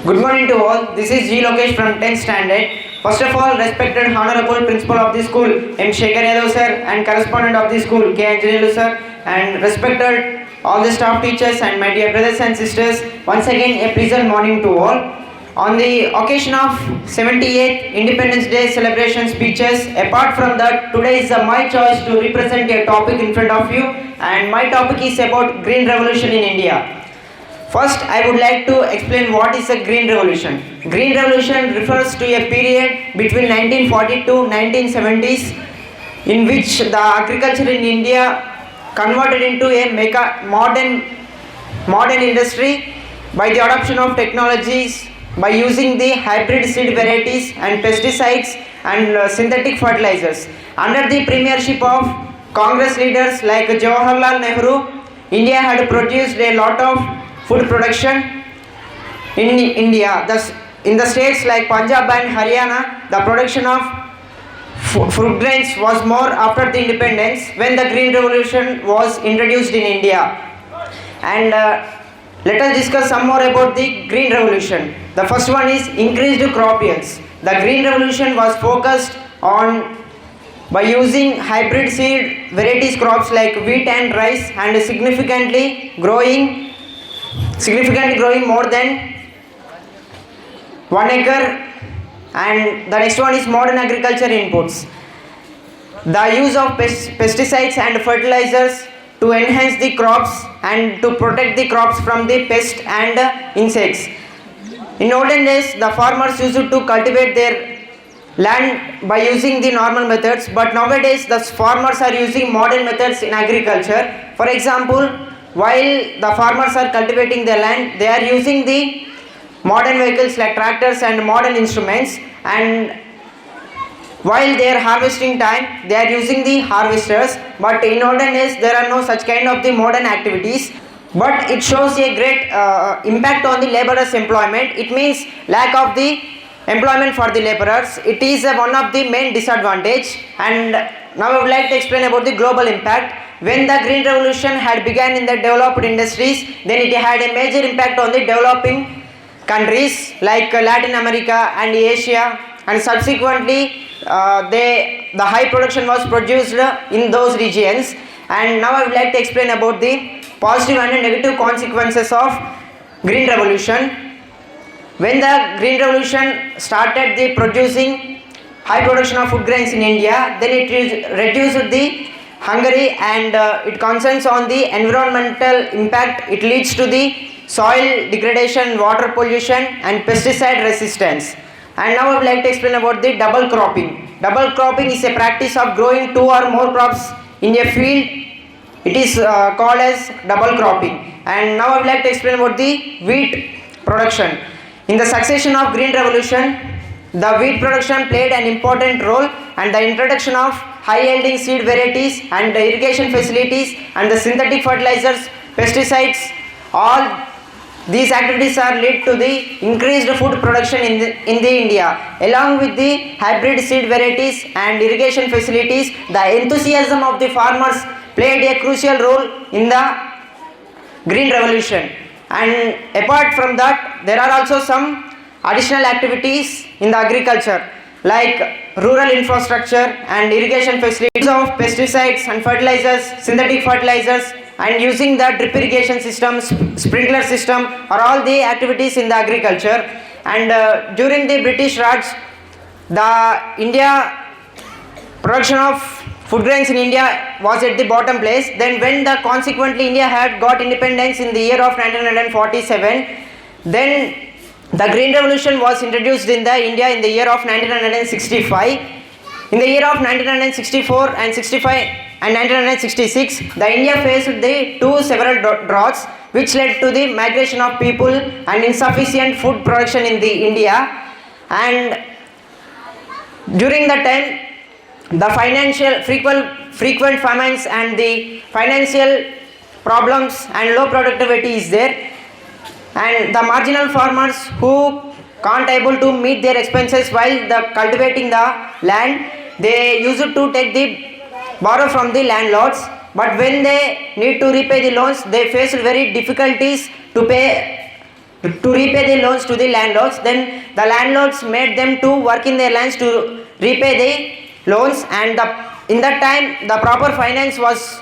Good morning to all. This is G. Lokesh from 10th standard. First of all, respected Honorable Principal of the school, M. Shekhar Yadav sir, and correspondent of the school, K. Anjanelu sir, and respected all the staff teachers and my dear brothers and sisters. Once again, a pleasant morning to all. On the occasion of 78th Independence Day celebration speeches, apart from that, today is my choice to represent a topic in front of you, and my topic is about Green Revolution in India. First, I would like to explain what is a Green Revolution. Green Revolution refers to a period between 1940 to 1970s in which the agriculture in India converted into a modern industry by the adoption of technologies, by using the hybrid seed varieties and pesticides and synthetic fertilizers. Under the premiership of Congress leaders like Jawaharlal Nehru, India had produced a lot of food production in India. Thus, in the states like Punjab and Haryana, the production of fruit grains was more after the independence when the Green Revolution was introduced in India. And let us discuss some more about the Green Revolution. The first one is increased crop yields. The Green Revolution was focused on by using hybrid seed varieties crops like wheat and rice and significantly growing more than 1 acre. And the next one is modern agriculture inputs. The use of pesticides and fertilizers to enhance the crops and to protect the crops from the pests and insects. In olden days, the farmers used to cultivate their land by using the normal methods, but nowadays the farmers are using modern methods in agriculture. For example, while the farmers are cultivating their land, they are using the modern vehicles like tractors and modern instruments, and while they are harvesting time, they are using the harvesters. But in olden days, there are no such kind of the modern activities. But it shows a great impact on the laborers' employment. It means lack of the employment for the laborers. It is one of the main disadvantage. And now I would like to explain about the global impact. When the Green Revolution had begun in the developed industries, then it had a major impact on the developing countries like Latin America and Asia, and subsequently the high production was produced in those regions. And now I would like to explain about the positive and negative consequences of Green Revolution. When the Green Revolution started the producing high production of food grains in India, then it reduced the hunger and it concerns on the environmental impact. It leads to the soil degradation, water pollution and pesticide resistance. And now I would like to explain about the double cropping. Double cropping is a practice of growing two or more crops in a field. It is called as double cropping. And now I would like to explain about the wheat production. In the succession of Green Revolution, the wheat production played an important role, and the introduction of high yielding seed varieties and the irrigation facilities and the synthetic fertilizers, pesticides, all these activities are led to the increased food production in the India. Along with the hybrid seed varieties and irrigation facilities, the enthusiasm of the farmers played a crucial role in the Green Revolution. And apart from that, there are also some additional activities in the agriculture like rural infrastructure and irrigation facilities of pesticides and fertilizers, synthetic fertilizers, and using the drip irrigation system, sprinkler system are all the activities in the agriculture. And during the British Raj, the India production of food grains in India was at the bottom place. Then when the consequently India had got independence in the year of 1947, then the Green Revolution was introduced in the India in the year of 1965. In the year of 1964 and 65 and 1966, the India faced the two several droughts which led to the migration of people and insufficient food production in the India. And during that time, the financial frequent famines and the financial problems and low productivity is there, and the marginal farmers who can't able to meet their expenses while the cultivating the land, they used to take the borrow from the landlords, but when they need to repay the loans, they face very difficulties to pay to repay the loans to the landlords. Then the landlords made them to work in their lands to repay the loans, and in that time the proper finance was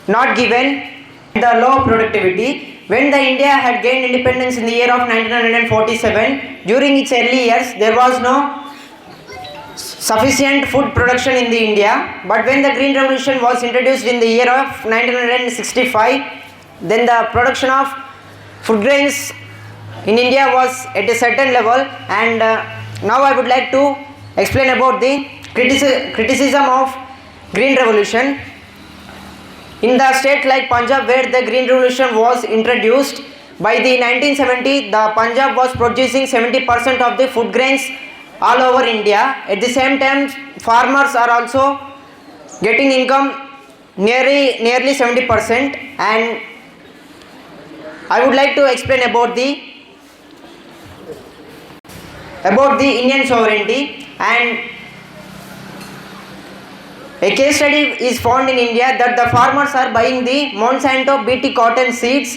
not given. The low productivity. When the India had gained independence in the year of 1947, during its early years there was no sufficient food production in the India. But when the Green Revolution was introduced in the year of 1965, then the production of food grains in India was at a certain level. And now I would like to explain about the criticism of Green Revolution. In the state like Punjab, where the Green Revolution was introduced, by the 1970, the Punjab was producing 70% of the food grains all over India. At the same time, farmers are also getting income nearly 70%. And I would like to explain about the Indian sovereignty. And a case study is found in India that the farmers are buying the Monsanto BT cotton seeds.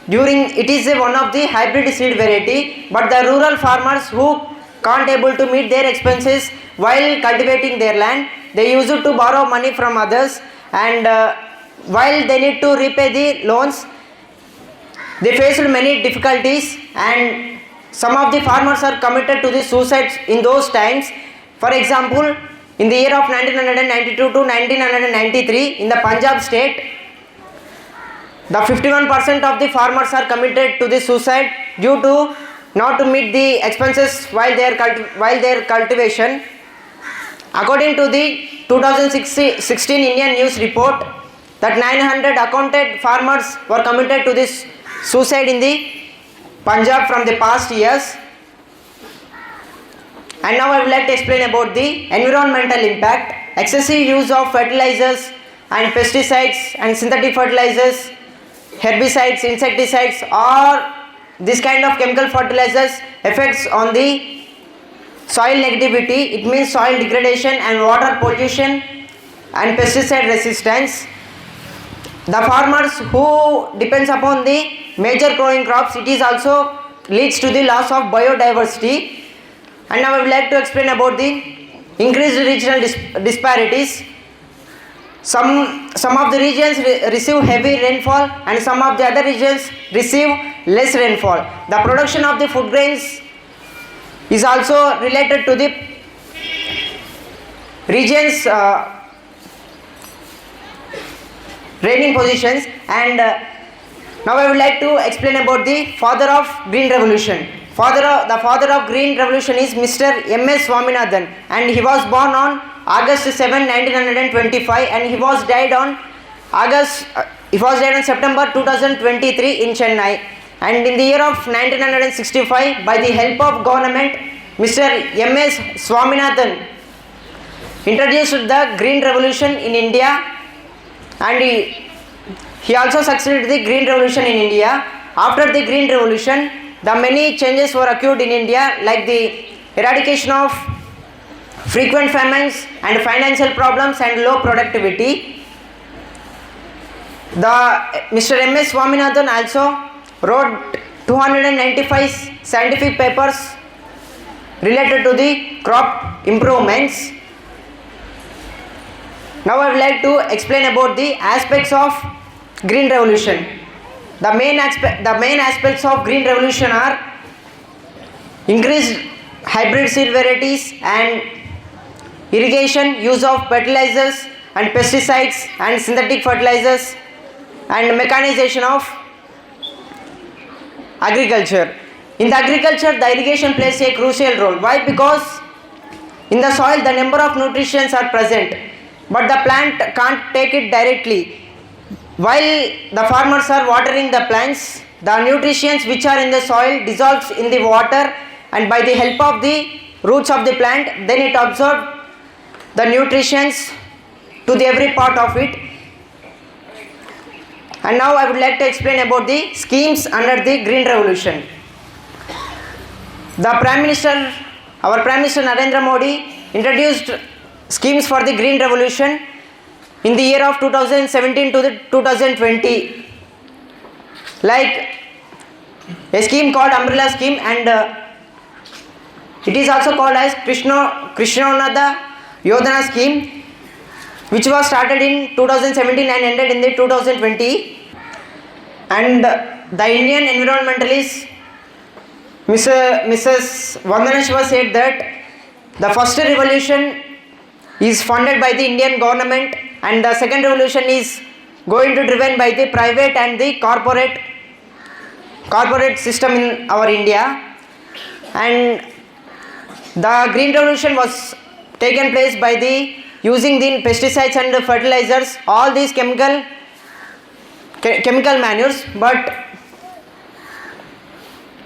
It is one of the hybrid seed variety, but the rural farmers who can't able to meet their expenses while cultivating their land, they use it to borrow money from others, and while they need to repay the loans, they faced many difficulties, and some of the farmers are committed to the suicides in those times. For example, in the year of 1992 to 1993, in the Punjab state, the 51% of the farmers are committed to the suicide due to not to meet the expenses while their cultivation. According to the 2016 Indian News report, that 900 accounted farmers were committed to this suicide in the Punjab from the past years. And now I would like to explain about the environmental impact. Excessive use of fertilizers and pesticides and synthetic fertilizers, herbicides, insecticides, or this kind of chemical fertilizers affects on the soil negativity. It means soil degradation and water pollution and pesticide resistance. The farmers who depends upon the major growing crops, it is also leads to the loss of biodiversity. And now I would like to explain about the increased regional disparities. Some of the regions receive heavy rainfall, and some of the other regions receive less rainfall. The production of the food grains is also related to the regions' raining positions. And now I would like to explain about the father of Green Revolution. The father of Green Revolution is Mr. M.S. Swaminathan, and he was born on August 7, 1925, and he was died on September 2023 in Chennai. And in the year of 1965, by the help of government, Mr. M.S. Swaminathan introduced the Green Revolution in India, and he also succeeded the Green Revolution in India. After the Green Revolution, the many changes were occurred in India, like the eradication of frequent famines and financial problems and low productivity. Mr. M.S. Swaminathan also wrote 295 scientific papers related to the crop improvements. Now I would like to explain about the aspects of Green Revolution. The main aspects of Green Revolution are increased hybrid seed varieties and irrigation, use of fertilizers and pesticides and synthetic fertilizers, and mechanization of agriculture. In the agriculture, the irrigation plays a crucial role. Why? Because in the soil the number of nutrients are present, but the plant can't take it directly. While the farmers are watering the plants, the nutrients which are in the soil dissolves in the water, and by the help of the roots of the plant, then it absorbs the nutrients to the every part of it. And now I would like to explain about the schemes under the Green Revolution. Our Prime Minister Narendra Modi introduced schemes for the Green Revolution in the year of 2017 to the 2020, like a scheme called umbrella scheme, and it is also called as Krishnonada Yodhana scheme, which was started in 2017 and ended in the 2020. And the Indian environmentalist Mrs. Vandana Shiva said that the first revolution is funded by the Indian government, and the second revolution is going to be driven by the private and the corporate system in our India. And the green revolution was taken place by the using the pesticides and fertilizers, all these chemical manures, but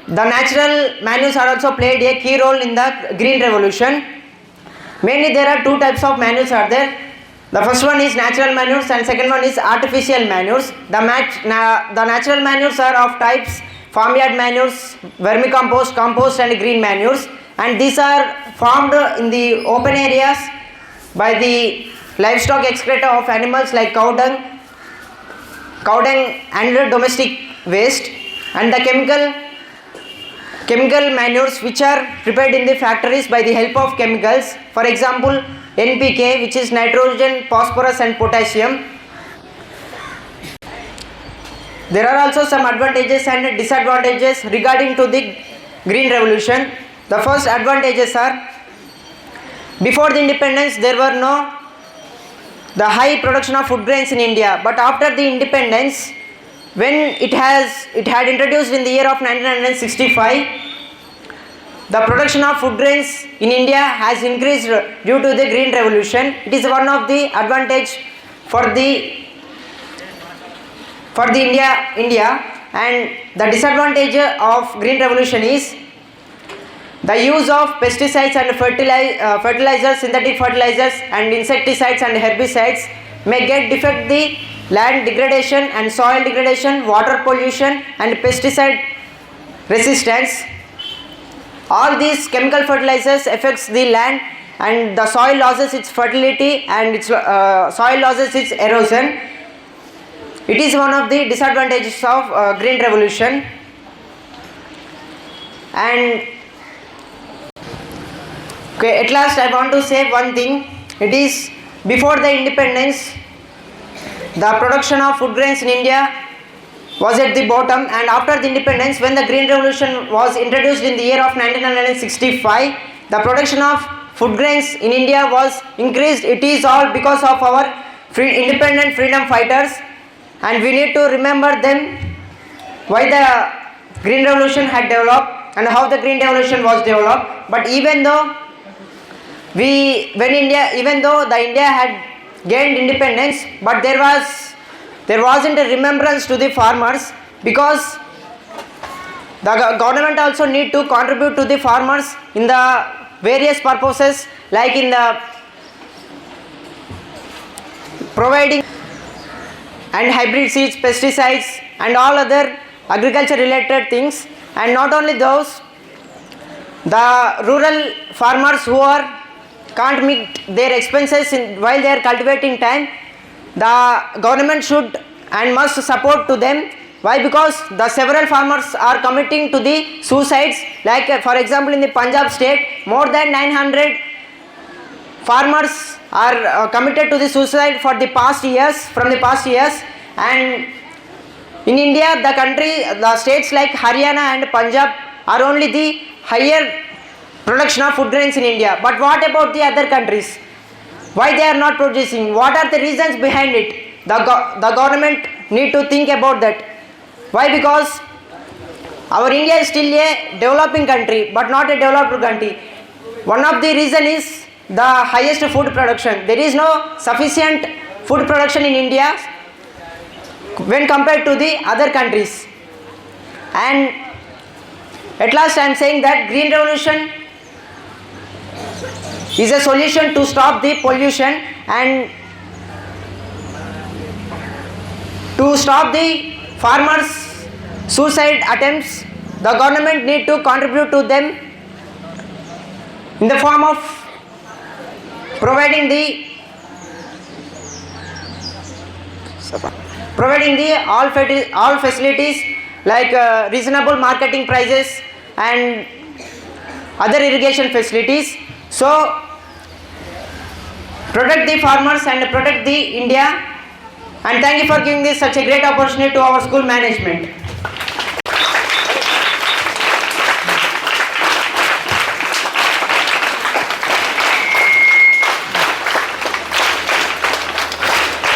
the natural manures are also played a key role in the green revolution. Mainly there are two types of manures are there. The first one is natural manures and second one is artificial manures. The natural manures are of types farmyard manures, vermicompost, compost and green manures, and these are formed in the open areas by the livestock excreta of animals like cow dung and domestic waste, and the chemical manures which are prepared in the factories by the help of chemicals, for example NPK, which is nitrogen, phosphorus and potassium. There are also some advantages and disadvantages regarding to the green revolution. The first advantages are, before the independence there were no the high production of food grains in India, but after the independence, when it had introduced in the year of 1965, the production of food grains in India has increased due to the green revolution. It is one of the advantage for the India. And the disadvantage of green revolution is the use of pesticides and fertilizers, synthetic fertilizers and insecticides and herbicides may defect the land degradation and soil degradation, water pollution and pesticide resistance. All these chemical fertilizers affects the land and the soil loses its fertility and its soil loses its erosion. It is one of the disadvantages of green revolution. And okay, at last I want to say one thing. It is, before the independence, the production of food grains in India was at the bottom, and after the independence, when the green revolution was introduced in the year of 1965, the production of food grains in India was increased. It is all because of our independent freedom fighters, and we need to remember them, why the green revolution had developed and how the green revolution was developed. But even though the India had gained independence, but there wasn't a remembrance to the farmers, because the government also need to contribute to the farmers in the various purposes, like in the providing and hybrid seeds, pesticides and all other agriculture related things. And not only those, the rural farmers who can't meet their expenses while they are cultivating time, the government should and must support to them. Why? Because the several farmers are committing to the suicides, like for example in the Punjab state, more than 900 farmers are committed to the suicide from the past years. And in India, the states like Haryana and Punjab are only the higher production of food grains in India. But what about the other countries? Why they are not producing? What are the reasons behind it? The government need to think about that. Why? Because our India is still a developing country, but not a developed country. One of the reason is the highest food production. There is no sufficient food production in India when compared to the other countries. And at last I am saying that green revolution is a solution to stop the pollution and to stop the farmers' suicide attempts. The government need to contribute to them in the form of providing the all facilities like reasonable marketing prices and other irrigation facilities. So protect the farmers and protect the India, and thank you for giving this such a great opportunity to our school management.